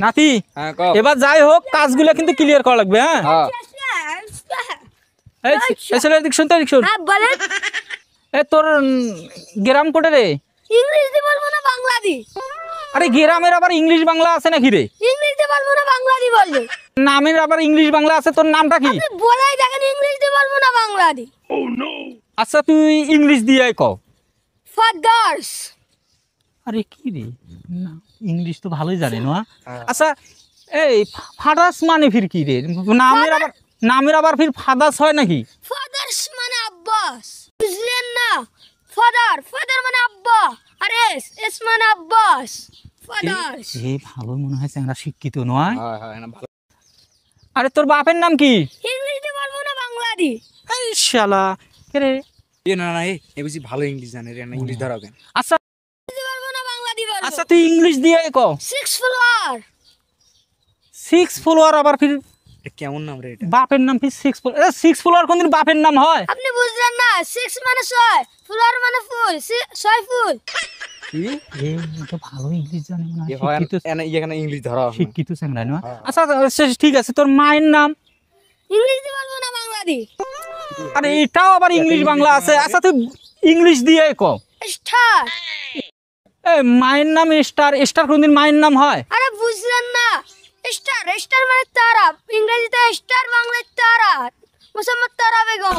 নাতি এবার যাই হোক কাজগুলো কিন্তু ক্লিয়ার করা লাগবে। হ্যাঁ এই ছেলে দিক শুনতে দিক শুন। এ তোর গ্রাম কোটে রে? ইংলিশ দি বলবো না বাংলা দি? আরে গ্রামের আবার ইংলিশ বাংলা আছে নাকি রে? ইংলিশ দি বলবো না বাংলা দি বলবো? নামের আবার ইংলিশ বাংলা আছে। তোর নামটা কি? আপনি বলাই দেখেন ইংলিশ দি বলবো না বাংলা দি? আচ্ছা তুই ইংলিশ দিয়ে ক। ফাদার্স। আরে কি রে, না ইংলিশ তো ভালোই জানে না। আচ্ছা এই ফাদার্স মানে ফির কি রে? নামের আবার ফির ফাদার্স হয় নাকি? ফাদার্স মানে আব্বাস, বুঝলেন না? ফাদার মানে আব্বা, আর এস মানে আব্বাস। ফাদার্স। এই ভালো মনে হয় আমরা শিক্ষিত নয়। আরে তোর বাপের নাম কি? ইংলিশ দি বলবো না বাংলা দি? এই শালা কে রে? না এই বুঝি ভালো ইংলিশ জানে রে, না ইংলিশ ধরাও কেন? আচ্ছা বলবো না বাংলা দি বলবো? আচ্ছা তুই ইংলিশ দিয়ে ক। 6 ফ্লোর। 6 ফ্লোর আবার ফির কেমন নাম রে এটা? বাপের নাম ফির 6 ফ্লোর? 6 ফ্লোর কোনদিন বাপের নাম হয়? আপনি বুঝলেন না? 6 মানে 6, ফ্লোর মানে ফুল, 6 ফুল। তো ভালো ইংলিশ জানে না, এখানে ইংলিশ ধরাও শিক্ষিত চ্যাংড়া না। আচ্ছা ঠিক আছে, তোর মায়ের নাম? ইংলিশ দি বলবো না বাংলা দি? আরে এটাও আবার ইংলিশ বাংলা আছে। আচ্ছা তুই ইংলিশ দিয়ে ক। স্টার। এই মায়ের নাম স্টার। স্টার কোনদিন মায়ের নাম হয়? আরে বুঝলেন না? স্টার মানে তারা, ইংরেজিতে স্টার, বাংলায় তারা। মোসাম্মদ তারা বেগম।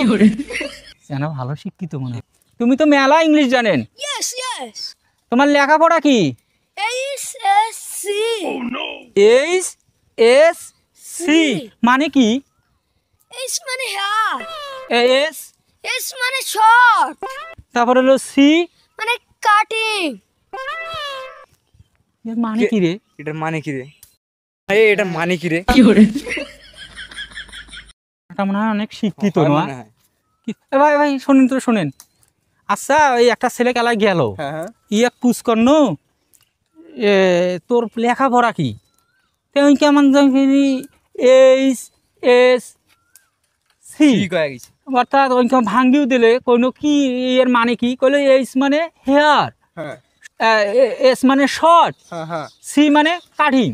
জানা ভালো শিক্ষিত মনে হয়। তুমি তো মেলা ইংলিশ জানেন। ইয়েস। তোমার লেখাপড়া কি? HSC। HSC মানে কি? H মানে হেয়ার। S S মানে শর্ট। তারপর হলো C মানে কাটিং। এর মানে কি রে? এটার মানে কি রে? এটা মানে কি রে? এটা মনে হয় অনেক শিক্ষিত নয়। ভাই শোনেন। আচ্ছা ওই একটা ছেলে খেলায় গেল, ইয়া কুচ করন তোর লেখাপড়া কি? তুই কেমন HSC অর্থাৎ ওইখান ভাঙ্গিও দিলে কোনো কি এর মানে কি কইলো? এইচ মানে হেয়ার, এস মানে শর্ট, সি মানে কাটিং।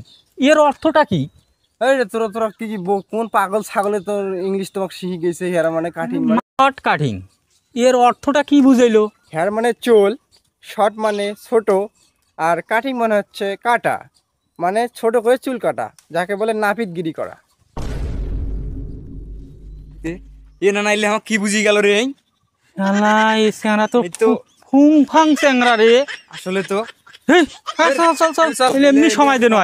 এর অর্থটা কি? তোরা কি কোন পাগল ছাগলে তোর ইংলিশ তোমাকে শিখে গেছে? হেয়ার মানে কাটিং, শর্ট কাটিং। এর অর্থটা কি বুঝাইলো? হেয়ার মানে চুল, শর্ট মানে ছোট, আর কাটিং মানে হচ্ছে কাটা, মানে ছোট করে চুল কাটা, যাকে বলে নাপিতগিরি করা। এ না নাইলে আমার কি বুঝি গেল রে? এই চ্যাংড়া তো ফুং ফাং চ্যাংড়া রে। আসলে তো চল এমনি সময় দেন।